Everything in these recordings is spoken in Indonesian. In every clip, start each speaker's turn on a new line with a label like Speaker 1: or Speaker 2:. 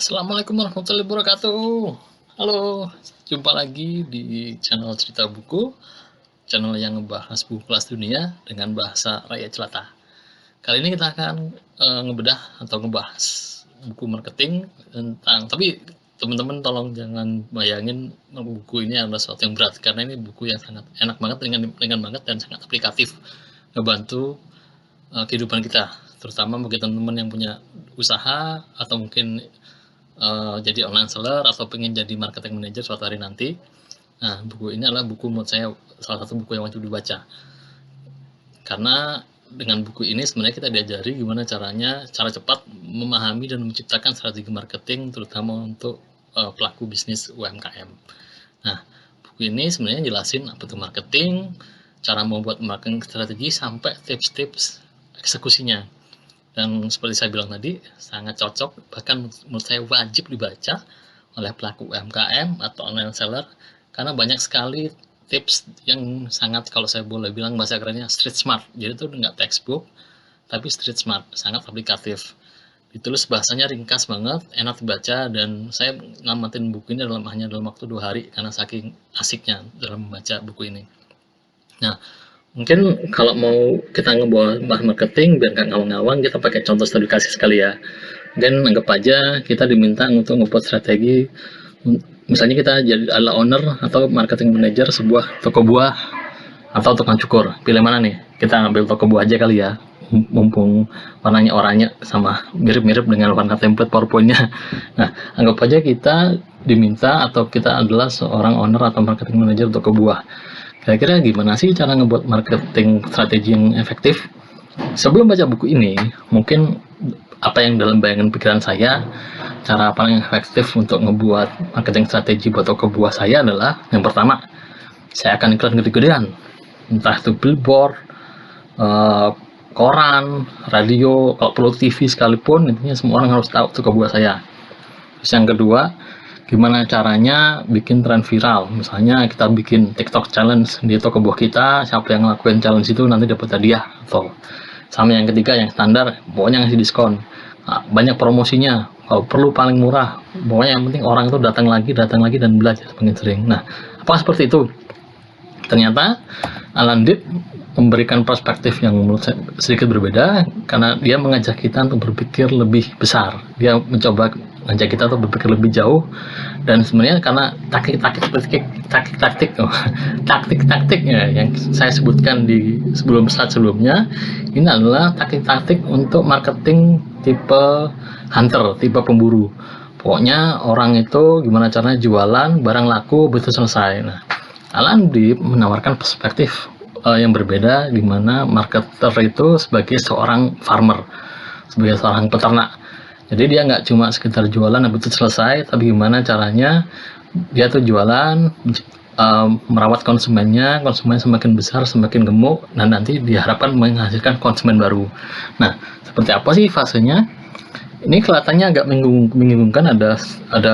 Speaker 1: Assalamualaikum warahmatullahi wabarakatuh. Halo, jumpa lagi di channel Cerita Buku, channel yang ngebahas buku kelas dunia dengan bahasa rakyat jelata. Kali ini kita akan ngebedah atau ngebahas buku marketing tapi teman-teman tolong jangan bayangin buku ini adalah sesuatu yang berat, karena ini buku yang sangat enak banget, ringan banget dan sangat aplikatif, ngebantu kehidupan kita, terutama bagi teman-teman yang punya usaha atau mungkin jadi online seller atau pengen jadi marketing manager suatu hari nanti. Nah, buku ini adalah buku, menurut saya salah satu buku yang wajib dibaca, karena dengan buku ini sebenarnya kita diajari gimana cara cepat memahami dan menciptakan strategi marketing, terutama untuk pelaku bisnis UMKM. Nah, buku ini sebenarnya jelasin apa itu marketing, cara membuat marketing strategi, sampai tips-tips eksekusinya. Dan seperti saya bilang tadi, sangat cocok, bahkan menurut saya wajib dibaca oleh pelaku UMKM atau online seller, karena banyak sekali tips yang sangat, kalau saya boleh bilang bahasa kerennya, street smart. Jadi itu nggak textbook, tapi street smart, sangat aplikatif. Ditulis bahasanya ringkas banget, enak dibaca, dan saya ngamatin buku ini hanya dalam waktu 2 hari, karena saking asiknya dalam membaca buku ini. Nah, mungkin kalau mau kita ngebawa marketing biar nggak ngawang-ngawang, kita pakai contoh studi kasus sekali ya. Mungkin anggap aja kita diminta untuk ngebuat strategi, misalnya kita jadi adalah owner atau marketing manager sebuah toko buah atau tukang cukur. Pilih mana nih? Kita ambil toko buah aja kali ya, mumpung warnanya oranye sama mirip-mirip dengan warna template PowerPoint-nya. Nah, anggap aja kita diminta atau kita adalah seorang owner atau marketing manager toko buah. Kira-kira gimana sih cara ngebuat marketing strategi yang efektif? Sebelum baca buku ini, mungkin apa yang dalam bayangan pikiran saya, cara paling efektif untuk ngebuat marketing strategi buat toko buah saya adalah, yang pertama, saya akan iklan gede-gedean, entah itu billboard, koran, radio, kalau perlu TV sekalipun, intinya semua orang harus tahu toko buah saya. Terus yang kedua, gimana caranya bikin tren viral, misalnya kita bikin TikTok challenge di toko buah kita, siapa yang ngelakuin challenge itu nanti dapat hadiah. Atau sama yang ketiga, yang standar, pokoknya ngasih diskon, nah, banyak promosinya, kalau perlu paling murah, pokoknya yang penting orang itu datang lagi dan belajar semakin sering. Nah, apakah seperti itu? Ternyata Alan Deep memberikan perspektif yang menurut saya sedikit berbeda, karena dia mengajak kita untuk berpikir lebih besar. Dia mencoba mengajak kita untuk berpikir lebih jauh, dan sebenarnya karena taktik-taktiknya yang saya sebutkan di slide sebelumnya, ini adalah taktik-taktik untuk marketing tipe hunter, tipe pemburu. Pokoknya orang itu gimana caranya jualan, barang laku, betul selesai. Nah, Alan Deep menawarkan perspektif yang berbeda, di mana marketer itu sebagai seorang farmer, sebagai seorang peternak. Jadi dia nggak cuma sekedar jualan habis itu selesai, tapi gimana caranya dia tuh jualan, merawat konsumen semakin besar, semakin gemuk, dan nanti diharapkan menghasilkan konsumen baru. Nah, seperti apa sih fasenya? Ini kelihatannya agak membingungkan, ada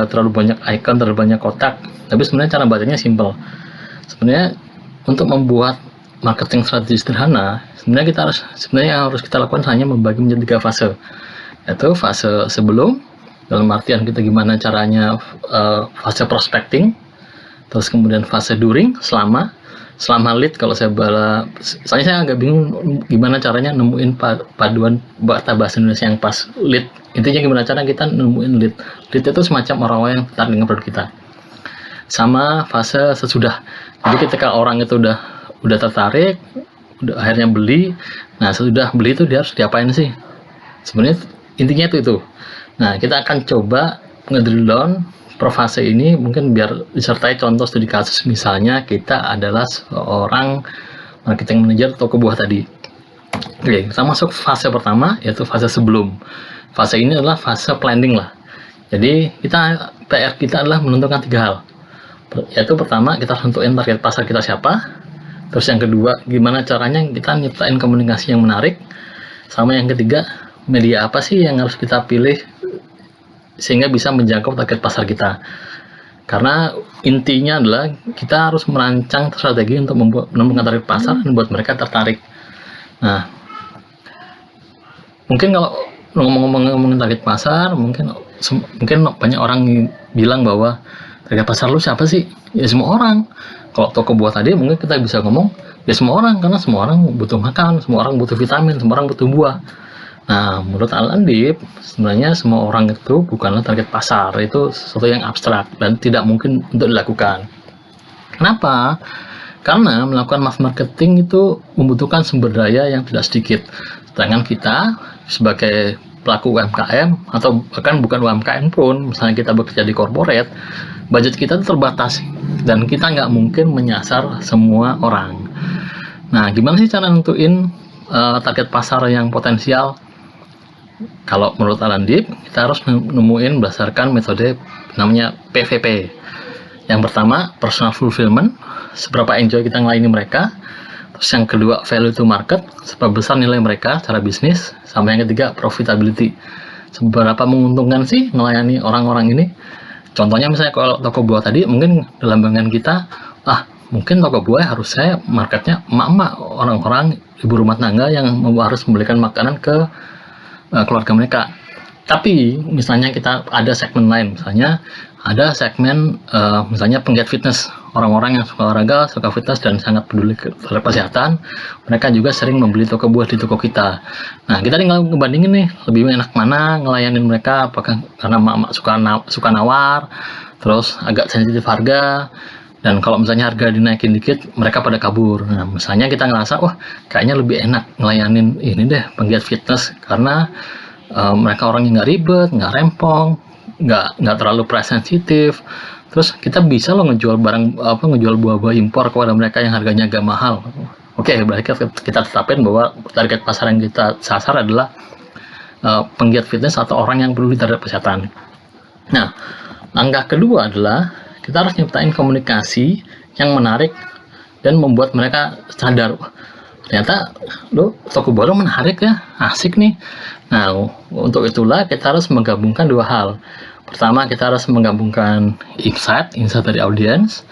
Speaker 1: terlalu banyak icon, terlalu banyak kotak, tapi sebenarnya cara bacanya simple. Sebenarnya untuk membuat marketing strategi sederhana, sebenarnya yang harus kita lakukan hanya membagi menjadi 3 fase, yaitu fase sebelum, dalam artian kita gimana caranya fase prospecting, terus kemudian fase during, selama lead. Kalau saya agak bingung gimana caranya nemuin paduan bahasa Indonesia yang pas. Lead, intinya gimana cara kita nemuin lead itu semacam orang-orang yang tertarik dengan produk kita. Sama fase sesudah, jadi ketika orang itu udah tertarik, udah akhirnya beli. Nah, sesudah beli itu dia harus diapain sih? Sebenarnya intinya itu. Nah, kita akan coba ngedrill down per fase ini, mungkin biar disertai contoh studi kasus. Misalnya kita adalah seorang marketing manager toko buah tadi. Oke, kita masuk fase pertama, yaitu fase sebelum. Fase ini adalah fase planning lah. Jadi PR kita adalah menentukan 3 hal, yaitu pertama, kita harus tentuin target pasar kita siapa. Terus yang kedua, gimana caranya kita nyiptain komunikasi yang menarik. Sama yang ketiga, media apa sih yang harus kita pilih sehingga bisa menjangkau target pasar kita. Karena intinya adalah kita harus merancang strategi untuk menemukan target pasar dan buat mereka tertarik. Nah, mungkin kalau ngomongin target pasar, mungkin mungkin banyak orang bilang bahwa target pasar lu siapa sih? Ya semua orang. Kalau toko buah tadi mungkin kita bisa ngomong ya semua orang, karena semua orang butuh makan, semua orang butuh vitamin, semua orang butuh buah. Nah, menurut Al-Andip, sebenarnya semua orang itu bukanlah target pasar, itu sesuatu yang abstrak dan tidak mungkin untuk dilakukan. Kenapa? Karena melakukan mass marketing itu membutuhkan sumber daya yang tidak sedikit. Sedangkan kita sebagai pelaku UMKM atau bahkan bukan UMKM pun, misalnya kita bekerja di corporate, budget kita itu terbatas dan kita nggak mungkin menyasar semua orang. Nah, gimana sih cara nentuin target pasar yang potensial? Kalau menurut Al-Andip, kita harus nemuin berdasarkan metode namanya PVP. Yang pertama, personal fulfillment, seberapa enjoy kita ngelayani mereka. Terus yang kedua, value to market, seberapa besar nilai mereka secara bisnis. Sama yang ketiga, profitability, seberapa menguntungkan sih melayani orang-orang ini. Contohnya misalnya kalau toko buah tadi, mungkin dalam bayangan kita, mungkin toko buah harus saya marketnya emak-emak, orang-orang ibu rumah tangga yang harus membelikan makanan ke keluarga mereka. Tapi misalnya kita ada segmen lain, misalnya ada segmen misalnya penggiat fitness, orang-orang yang suka olahraga, suka fitness dan sangat peduli terhadap kesehatan. Mereka juga sering membeli toko buah di toko kita. Nah, kita tinggal ngebandingin nih, lebih enak mana ngelayanin mereka, apakah karena mak-mak suka nawar, terus agak sensitif harga, dan kalau misalnya harga dinaikin dikit mereka pada kabur. Nah, misalnya kita ngerasa wah kayaknya lebih enak ngelayanin ini deh penggiat fitness, karena mereka orang yang nggak ribet, nggak rempong, nggak terlalu price sensitif. Terus kita bisa loh ngejual buah-buah impor kepada mereka yang harganya agak mahal. Oke, berarti kita tetapin bahwa target pasar yang kita sasar adalah penggiat fitness atau orang yang peduli terhadap kesehatan. Nah, langkah kedua adalah kita harus nyiptain komunikasi yang menarik dan membuat mereka sadar, ternyata toko buah menarik ya, asik nih. Nah, untuk itulah kita harus menggabungkan dua hal. Pertama, kita harus menggabungkan insight dari audiens.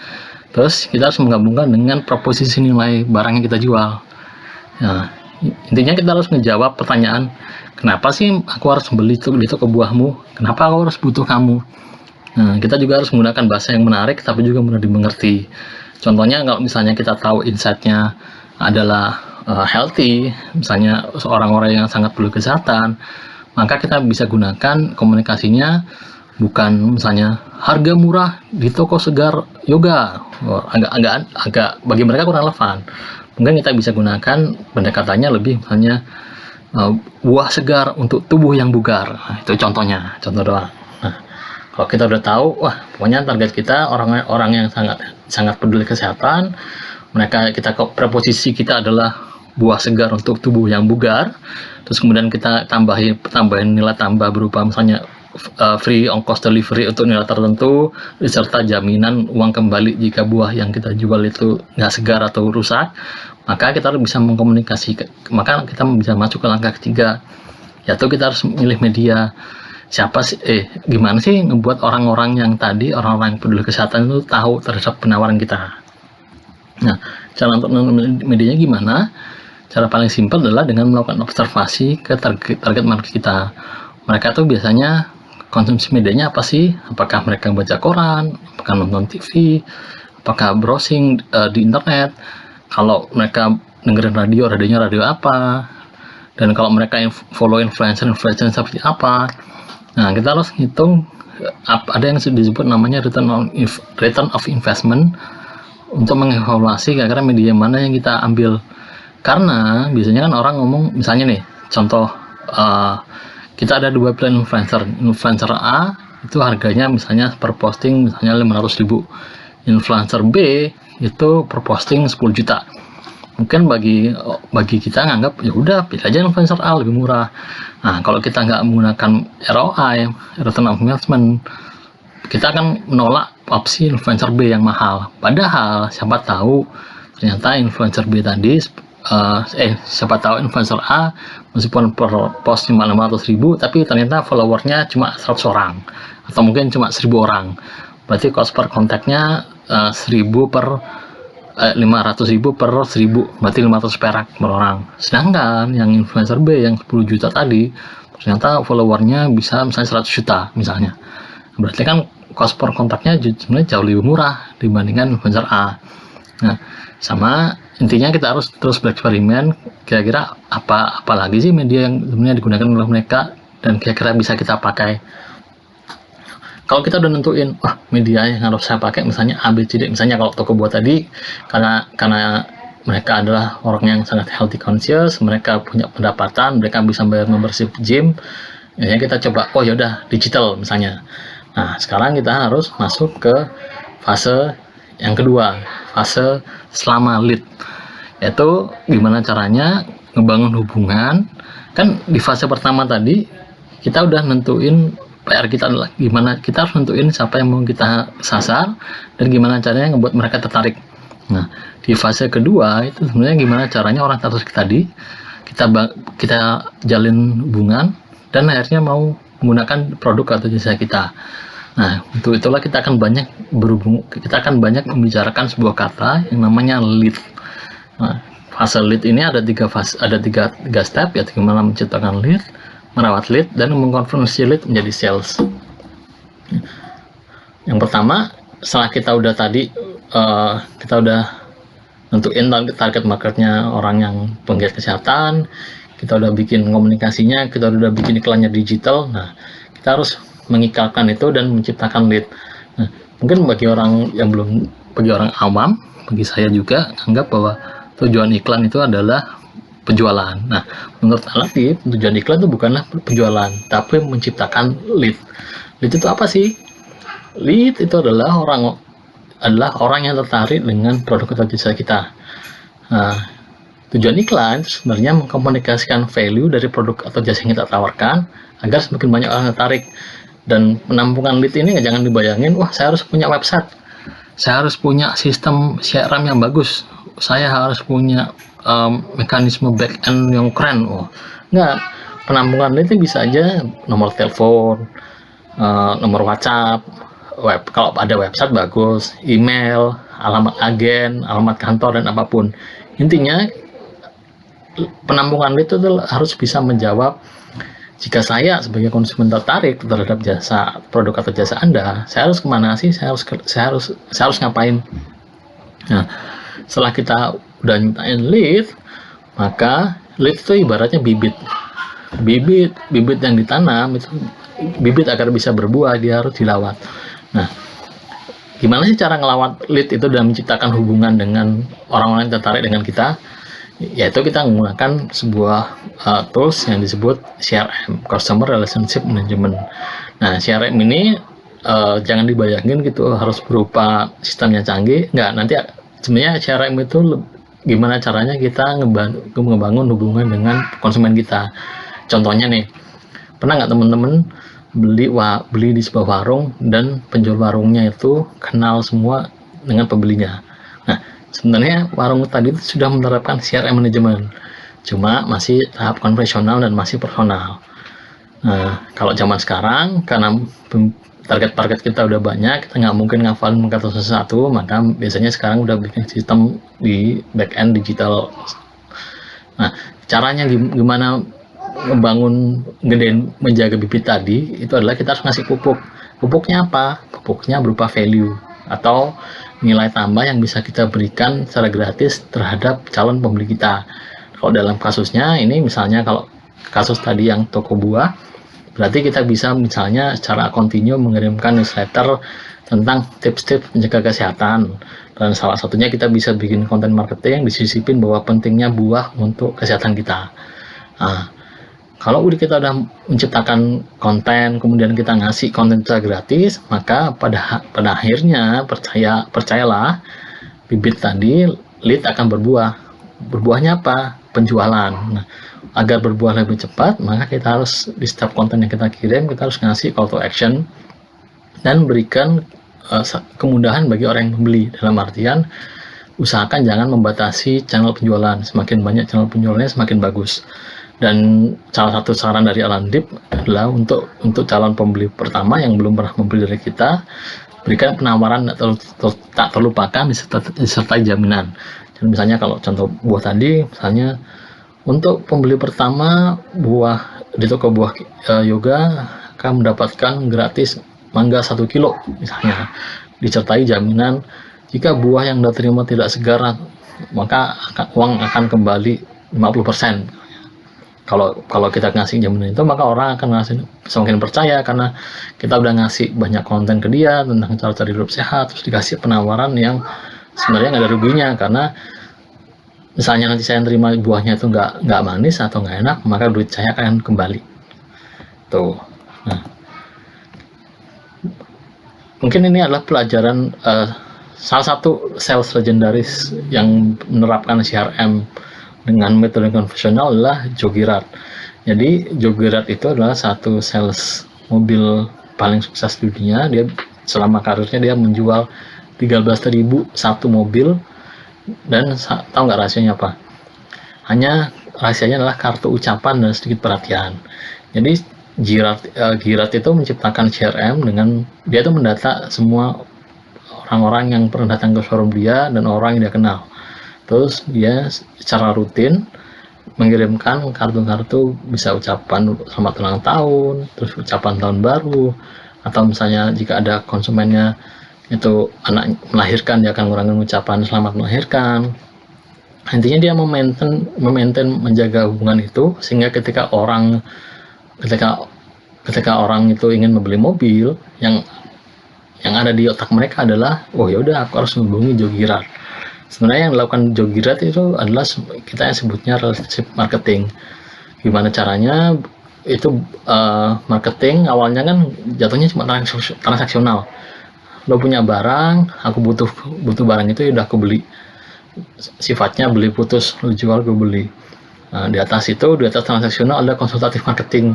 Speaker 1: Terus kita harus menggabungkan dengan proposisi nilai barang yang kita jual. Nah, intinya kita harus menjawab pertanyaan, kenapa sih aku harus beli di toko buahmu? Kenapa aku harus butuh kamu? Nah, kita juga harus menggunakan bahasa yang menarik tapi juga mudah dimengerti. Contohnya kalau misalnya kita tahu insight-nya adalah healthy, misalnya seorang orang yang sangat perlu kesehatan, maka kita bisa gunakan komunikasinya bukan misalnya harga murah di toko segar yoga, agak bagi mereka kurang relevan. Mungkin kita bisa gunakan pendekatannya lebih misalnya buah segar untuk tubuh yang bugar. Nah, itu contoh doang. Nah, kalau kita udah tahu, wah pokoknya target kita orang-orang yang sangat peduli kesehatan, kita preposisi kita adalah buah segar untuk tubuh yang bugar. Terus kemudian kita tambahin nilai tambah berupa misalnya free ongkos delivery untuk nilai tertentu, serta jaminan uang kembali jika buah yang kita jual itu nggak segar atau rusak. Maka kita harus bisa mengkomunikasikan, maka kita bisa masuk ke langkah ketiga, yaitu kita harus memilih media. Gimana sih ngebuat orang-orang yang orang-orang yang peduli kesehatan itu tahu terhadap penawaran kita. Nah, cara untuk medianya gimana? Cara paling simpel adalah dengan melakukan observasi ke target market kita. Mereka tuh biasanya konsumsi medianya apa sih? Apakah mereka baca koran, apakah nonton TV, apakah browsing di internet? Kalau mereka dengerin radionya radio apa? Dan kalau mereka follow influencer seperti apa? Nah, kita harus hitung, ada yang disebut namanya return of investment, untuk mengevaluasi kira-kira media mana yang kita ambil. Karena biasanya kan orang ngomong, misalnya nih contoh, kita ada dua pilihan influencer A itu harganya misalnya per posting misalnya 500.000, influencer B itu per posting 10 juta. Mungkin bagi kita nganggap ya udah pilih aja influencer A lebih murah. Nah, kalau kita nggak menggunakan ROI, return of investment, kita akan menolak opsi influencer B yang mahal. Padahal siapa tahu ternyata influencer B tadi siapa tahu influencer A meskipun per post cuma 500.000 tapi ternyata followernya cuma 100 orang atau mungkin cuma 1.000 orang. Berarti cost per kontaknya 500.000 per 1.000, berarti 500 perak per orang. Sedangkan yang influencer B yang 10 juta tadi ternyata followernya bisa misalnya 100 juta misalnya. Berarti kan cost per kontaknya sebenarnya jauh lebih murah dibandingkan influencer A. Nah, sama intinya kita harus terus bereksperimen, kira-kira apa lagi sih media yang sebenarnya digunakan oleh mereka dan kira-kira bisa kita pakai. Kalau kita udah nentuin, wah media yang harus saya pakai misalnya A, B, C, D, misalnya kalau toko buah tadi, karena mereka adalah orang yang sangat healthy conscious, mereka punya pendapatan, mereka bisa bayar membership gym, ya kita coba, oh yaudah digital misalnya. Nah sekarang kita harus masuk ke fase yang kedua, fase selama lead, yaitu gimana caranya ngebangun hubungan. Kan di fase pertama tadi kita udah nentuin PR kita adalah gimana kita harus nentuin siapa yang mau kita sasar dan gimana caranya ngebuat mereka tertarik. Nah di fase kedua itu sebenarnya gimana caranya orang tertarik tadi kita jalin hubungan dan akhirnya mau menggunakan produk atau jasa kita. Nah untuk itulah kita akan banyak membicarakan sebuah kata yang namanya lead. Nah, fase lead ini ada tiga step, yaitu gimana menciptakan lead, merawat lead, dan mengkonversi lead menjadi sales. Yang pertama, setelah kita udah nentuin target marketnya orang yang penggiat kesehatan, kita udah bikin komunikasinya, kita udah bikin iklannya digital. Nah kita harus mengikrarkan itu dan menciptakan lead. Nah, mungkin bagi orang awam, bagi saya juga anggap bahwa tujuan iklan itu adalah penjualan. Nah, menurut Alatip, tujuan iklan itu bukanlah penjualan, tapi menciptakan lead. Lead itu apa sih? Lead itu adalah orang yang tertarik dengan produk atau jasa kita. Nah, tujuan iklan sebenarnya mengkomunikasikan value dari produk atau jasa yang kita tawarkan agar semakin banyak orang tertarik. Dan penampungan lead ini jangan dibayangin, wah saya harus punya website, saya harus punya sistem CRM yang bagus, saya harus punya mekanisme back end yang keren. Enggak, penampungan lead ini bisa aja nomor telepon, nomor WhatsApp, kalau ada website bagus, email, alamat agen, alamat kantor, dan apapun. Intinya penampungan lead itu harus bisa menjawab, jika saya sebagai konsumen tertarik terhadap produk atau jasa Anda, saya harus kemana sih? Saya harus ngapain? Nah, setelah kita udah nyiptain lead, maka lead itu ibaratnya bibit yang ditanam itu, bibit agar bisa berbuah dia harus dilawat. Nah, gimana sih cara ngelawat lead itu dan menciptakan hubungan dengan orang-orang yang tertarik dengan kita? Yaitu kita menggunakan sebuah tools yang disebut CRM, Customer Relationship Management. Nah, CRM ini jangan dibayangin gitu harus berupa sistemnya canggih. Enggak, nanti sebenarnya CRM itu gimana caranya kita ngebangun hubungan dengan konsumen kita. Contohnya nih, pernah nggak teman-teman beli di sebuah warung dan penjual warungnya itu kenal semua dengan pembelinya? Nah, sebenarnya warung tadi itu sudah menerapkan CRM manajemen, cuma masih tahap konvensional dan masih personal. Nah, kalau zaman sekarang karena target kita udah banyak, kita nggak mungkin ngafalin kata sesuatu, maka biasanya sekarang udah bikin sistem di back end digital. Nah, caranya gimana membangun gedein menjaga bibit tadi itu adalah kita harus ngasih pupuk. Pupuknya apa? Pupuknya berupa value atau nilai tambah yang bisa kita berikan secara gratis terhadap calon pembeli kita. Kalau dalam kasusnya ini misalnya kalau kasus tadi yang toko buah, berarti kita bisa misalnya secara kontinu mengirimkan newsletter tentang tips-tips menjaga kesehatan, dan salah satunya kita bisa bikin konten marketing disisipin bahwa pentingnya buah untuk kesehatan kita. Nah, kalau kita udah menciptakan konten, kemudian kita ngasih konten itu gratis, maka pada akhirnya percayalah, bibit tadi lead akan berbuah. Berbuahnya apa? Penjualan. Nah, agar berbuah lebih cepat, maka kita harus di setiap konten yang kita kirim, kita harus ngasih call to action dan berikan kemudahan bagi orang yang membeli. Dalam artian, usahakan jangan membatasi channel penjualan. Semakin banyak channel penjualannya, semakin bagus. Dan salah satu saran dari Alandip adalah untuk calon pembeli pertama yang belum pernah membeli dari kita, berikan penawaran tak terlupakan disertai jaminan. Jadi misalnya kalau contoh buah tadi, misalnya untuk pembeli pertama buah di toko buah yoga akan mendapatkan gratis mangga 1 kilo misalnya, disertai jaminan jika buah yang diterima tidak segar maka uang akan kembali 50%. Kalau kita ngasih jaminan itu, maka orang akan ngasih semakin percaya karena kita udah ngasih banyak konten ke dia tentang cara-cara hidup sehat, terus dikasih penawaran yang sebenarnya nggak ada ruginya, karena misalnya nanti saya terima buahnya itu nggak manis atau nggak enak, maka duit saya akan kembali tuh. Nah, mungkin ini adalah pelajaran salah satu sales legendaris yang menerapkan CRM dengan metode konvensional adalah Joe Girard. Jadi Joe Girard itu adalah satu sales mobil paling sukses di dunia. Dia selama karirnya dia menjual 13.000 satu mobil, dan tahu nggak rahasianya apa? Hanya rahasianya adalah kartu ucapan dan sedikit perhatian. Jadi Girard itu menciptakan CRM dengan dia itu mendata semua orang-orang yang pernah datang ke showroom dia dan orang yang dia kenal. Terus dia secara rutin mengirimkan kartu-kartu, bisa ucapan selamat ulang tahun, terus ucapan tahun baru, atau misalnya jika ada konsumennya itu anak melahirkan, dia akan ngurangin ucapan selamat melahirkan. Intinya dia memaintain menjaga hubungan itu, sehingga ketika orang itu ingin membeli mobil, yang ada di otak mereka adalah, oh ya udah, aku harus menghubungi Joe Girard. Sebenarnya yang dilakukan Joe Girard itu adalah kita yang sebutnya relationship marketing. Gimana caranya? Itu marketing awalnya kan jatuhnya cuma transaksional. Lo punya barang, aku butuh barang itu, udah aku beli. Sifatnya beli putus, lo jual, gue beli. Nah, di atas transaksional ada konsultatif marketing.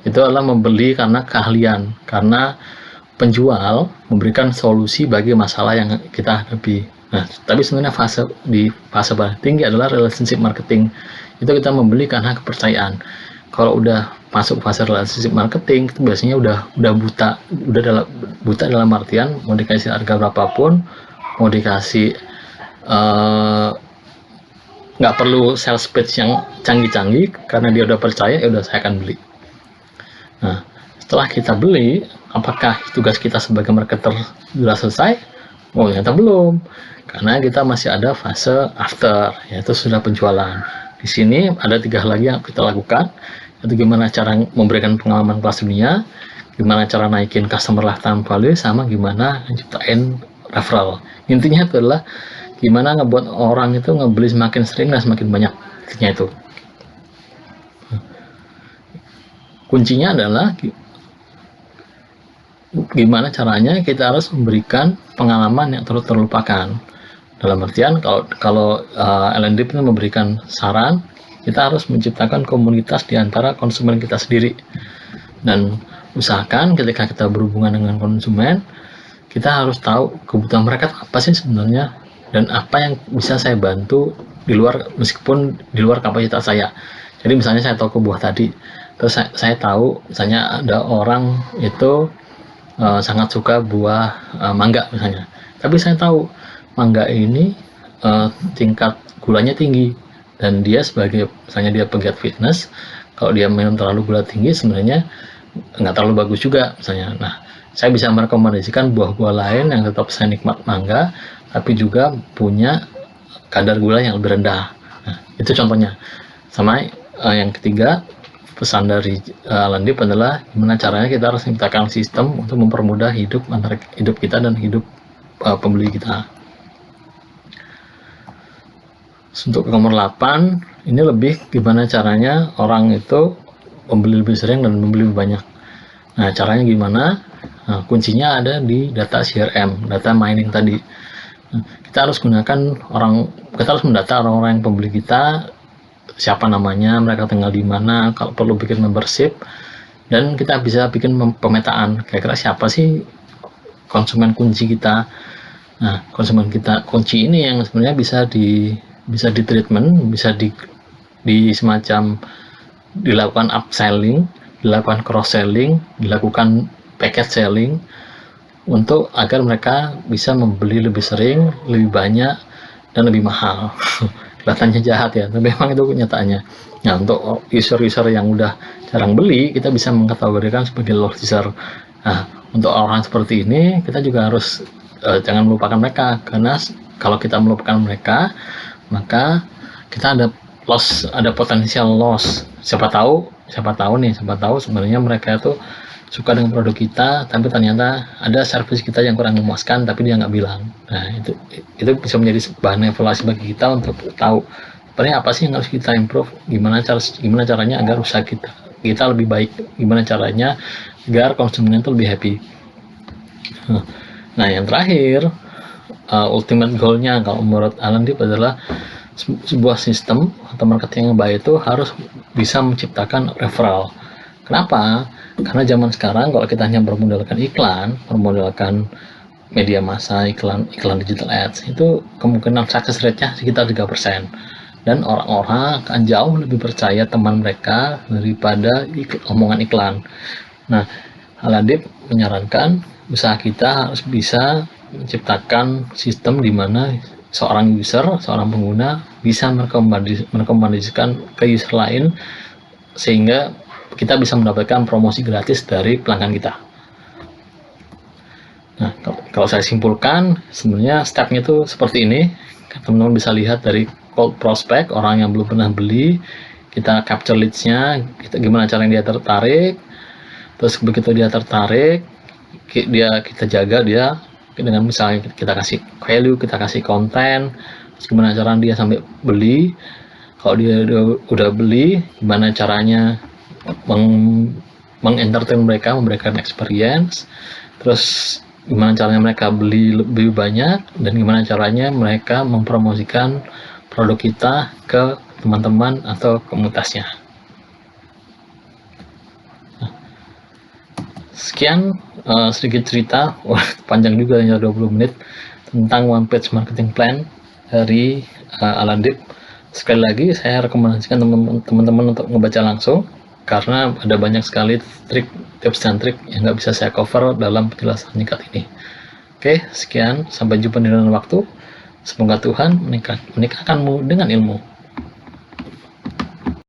Speaker 1: Itu adalah membeli karena keahlian, karena penjual memberikan solusi bagi masalah yang kita hadapi. Nah, tapi sebenarnya fase paling tinggi adalah relationship marketing. Itu kita membeli karena kepercayaan. Kalau udah masuk fase relationship marketing, itu biasanya udah buta dalam artian mau dikasih harga berapapun, mau dikasih nggak perlu sales pitch yang canggih-canggih, karena dia udah percaya, ya udah saya akan beli. Nah, setelah kita beli, apakah tugas kita sebagai marketer sudah selesai? Oh, ternyata belum, karena kita masih ada fase after, yaitu sudah penjualan. Di sini ada 3 hal lagi yang kita lakukan, yaitu gimana cara memberikan pengalaman kelas dunia, gimana cara naikin customer lifetime value, sama gimana menciptain referral. Intinya itu adalah gimana ngebuat orang itu ngebeli semakin sering dan semakin banyak. Intinya itu. Kuncinya adalah gimana caranya kita harus memberikan pengalaman yang terlupakan. Dalam artian kalau LND itu memberikan saran, kita harus menciptakan komunitas di antara konsumen kita sendiri, dan usahakan ketika kita berhubungan dengan konsumen, kita harus tahu kebutuhan mereka apa sih sebenarnya, dan apa yang bisa saya bantu di luar, meskipun di luar kapasitas saya. Jadi misalnya saya tahu buah tadi, terus saya tahu misalnya ada orang itu sangat suka buah mangga misalnya, tapi saya tahu mangga ini tingkat gulanya tinggi, dan dia sebagai misalnya dia pegiat fitness, kalau dia minum terlalu gula tinggi sebenarnya nggak terlalu bagus juga misalnya. Nah, saya bisa merekomendasikan buah-buah lain yang tetap saya nikmat mangga, tapi juga punya kadar gula yang lebih rendah. Nah, itu contohnya. Sama yang ketiga, pesan dari Landip adalah gimana caranya kita harus menciptakan sistem untuk mempermudah hidup antara hidup kita dan hidup pembeli kita. Untuk nomor 8, ini lebih gimana caranya orang itu membeli lebih sering dan membeli lebih banyak. Nah, caranya gimana? Nah, kuncinya ada di data CRM, data mining tadi. Nah, kita harus mendata orang-orang yang pembeli kita, siapa namanya, mereka tinggal di mana, kalau perlu bikin membership, dan kita bisa bikin pemetaan kira-kira siapa sih konsumen kunci kita. Nah, konsumen kita kunci ini yang sebenarnya bisa di treatment, bisa di semacam dilakukan upselling, dilakukan cross selling, dilakukan package selling, untuk agar mereka bisa membeli lebih sering, lebih banyak, dan lebih mahal. Kelihatannya jahat ya, tapi memang itu kenyataannya. Nah, untuk user-user yang udah jarang beli, kita bisa mengkategorikan sebagai lost user. Nah, untuk orang seperti ini, kita juga harus jangan melupakan mereka, karena kalau kita melupakan mereka, maka kita ada potensial loss. Siapa tahu sebenarnya mereka itu suka dengan produk kita, tapi ternyata ada service kita yang kurang memuaskan, tapi dia nggak bilang. Nah, itu bisa menjadi bahan evaluasi bagi kita untuk tahu sebenarnya apa sih yang harus kita improve, gimana caranya agar usaha kita lebih baik, gimana caranya agar konsumen itu lebih happy. Nah, yang terakhir, ultimate goalnya kalau menurut Alan Deep adalah sebuah sistem atau marketing yang baik itu harus bisa menciptakan referral. Kenapa? Karena zaman sekarang kalau kita hanya bermodalkan iklan, bermodalkan media massa, iklan digital ads, itu kemungkinan success rate-nya sekitar 3%. Dan orang-orang akan jauh lebih percaya teman mereka daripada omongan iklan. Nah, Alan Deep menyarankan usaha kita harus bisa menciptakan sistem di mana seorang user, seorang pengguna bisa merekomendasikan ke user lain sehingga kita bisa mendapatkan promosi gratis dari pelanggan kita. Nah, kalau saya simpulkan, sebenarnya stepnya itu seperti ini. Teman-teman bisa lihat dari cold prospect, orang yang belum pernah beli, kita capture leads-nya, gimana caranya dia tertarik, terus begitu dia tertarik, kita jaga dia dengan misalnya kita kasih value, kita kasih konten, terus gimana caranya dia sampai beli. Kalau dia udah beli, gimana caranya mengentertain mereka, memberikan experience, terus gimana caranya mereka beli lebih banyak, dan gimana caranya mereka mempromosikan produk kita ke teman-teman atau komunitasnya. Sekian sedikit cerita, panjang juga hanya 20 menit tentang one page marketing plan dari Alan Deep. Sekali lagi saya rekomendasikan teman-teman untuk membaca langsung, karena ada banyak sekali tips dan trik yang nggak bisa saya cover dalam penjelasan singkat ini. Oke, sekian, sampai jumpa di lain waktu. Semoga Tuhan menikahkanmu dengan ilmu.